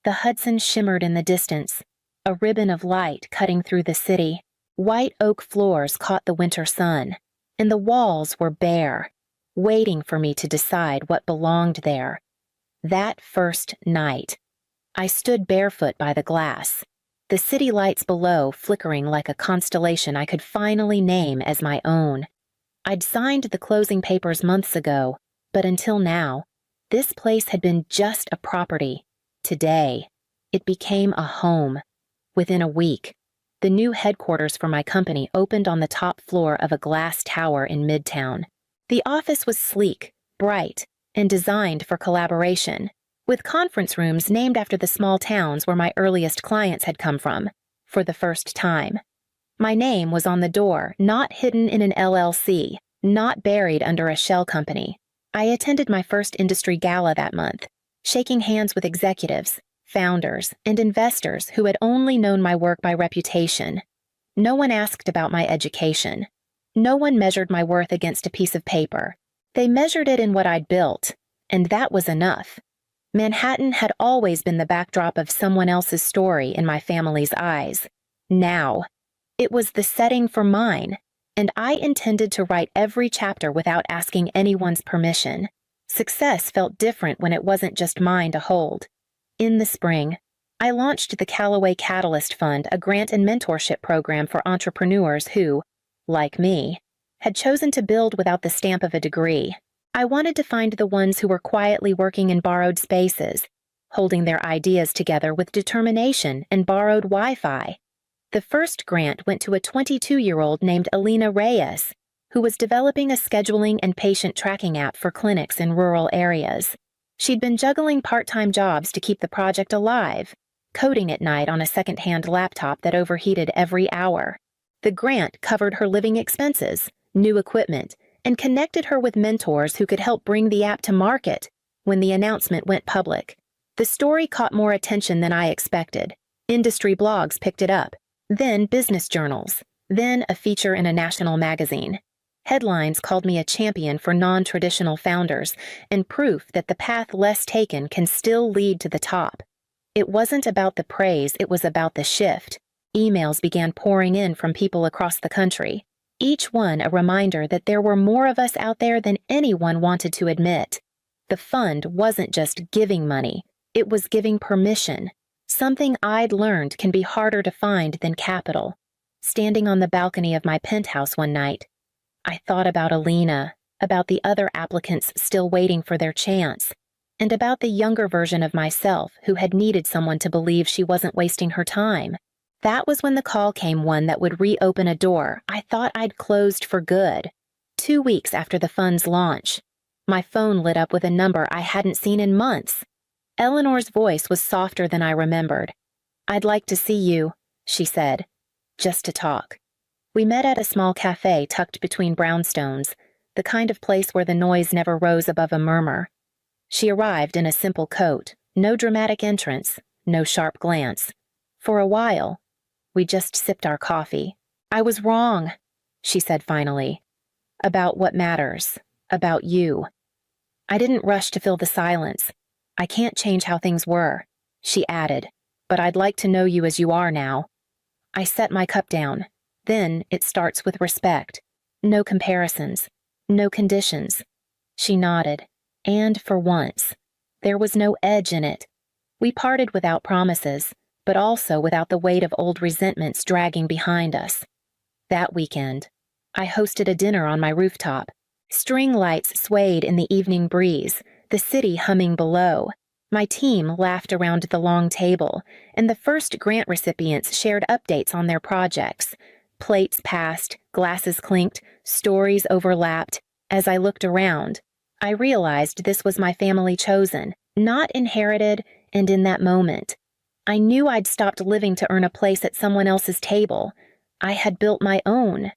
The Hudson shimmered in the distance, a ribbon of light cutting through the city. White oak floors caught the winter sun, and the walls were bare, waiting for me to decide what belonged there. That first night, I stood barefoot by the glass, the city lights below flickering like a constellation I could finally name as my own. I'd signed the closing papers months ago, but until now, this place had been just a property. Today, it became a home. Within a week, the new headquarters for my company opened on the top floor of a glass tower in Midtown. The office was sleek, bright, and designed for collaboration, with conference rooms named after the small towns where my earliest clients had come from, for the first time. My name was on the door, not hidden in an LLC, not buried under a shell company. I attended my first industry gala that month, shaking hands with executives, founders, and investors who had only known my work by reputation. No one asked about my education. No one measured my worth against a piece of paper. They measured it in what I'd built, and that was enough. Manhattan had always been the backdrop of someone else's story in my family's eyes. Now, it was the setting for mine, and I intended to write every chapter without asking anyone's permission. Success felt different when it wasn't just mine to hold. In the spring, I launched the Callaway Catalyst Fund, a grant and mentorship program for entrepreneurs who, like me, had chosen to build without the stamp of a degree. I wanted to find the ones who were quietly working in borrowed spaces, holding their ideas together with determination and borrowed Wi-Fi. The first grant went to a 22-year-old named Elena, who was developing a scheduling and patient tracking app for clinics in rural areas. She'd been juggling part-time jobs to keep the project alive, coding at night on a second-hand laptop that overheated every hour. The grant covered her living expenses, new equipment, and connected her with mentors who could help bring the app to market when the announcement went public. The story caught more attention than I expected. Industry blogs picked it up, then business journals, then a feature in a national magazine. Headlines called me a champion for non-traditional founders and proof that the path less taken can still lead to the top. It wasn't about the praise, it was about the shift. Emails began pouring in from people across the country, each one a reminder that there were more of us out there than anyone wanted to admit. The fund wasn't just giving money, it was giving permission. Something I'd learned can be harder to find than capital. Standing on the balcony of my penthouse one night, I thought about Elena, about the other applicants still waiting for their chance, and about the younger version of myself who had needed someone to believe she wasn't wasting her time. That was when the call came, one that would reopen a door I thought I'd closed for good. 2 weeks after the fund's launch, my phone lit up with a number I hadn't seen in months. Eleanor's voice was softer than I remembered. "I'd like to see you," she said, "just to talk." We met at a small cafe tucked between brownstones, the kind of place where the noise never rose above a murmur. She arrived in a simple coat, no dramatic entrance, no sharp glance. For a while, we just sipped our coffee. "I was wrong," she said finally. "About what matters, about you." I didn't rush to fill the silence. "I can't change how things were," she added, "but I'd like to know you as you are now." I set my cup down. Then it starts with respect. No comparisons. No conditions. She nodded, and for once, there was no edge in it. We parted without promises, but also without the weight of old resentments dragging behind us. That weekend, I hosted a dinner on my rooftop. String lights swayed in the evening breeze, the city humming below. My team laughed around the long table, and the first grant recipients shared updates on their projects. Plates passed, glasses clinked, stories overlapped. As I looked around, I realized this was my family chosen, not inherited, and in that moment, I knew I'd stopped living to earn a place at someone else's table. I had built my own.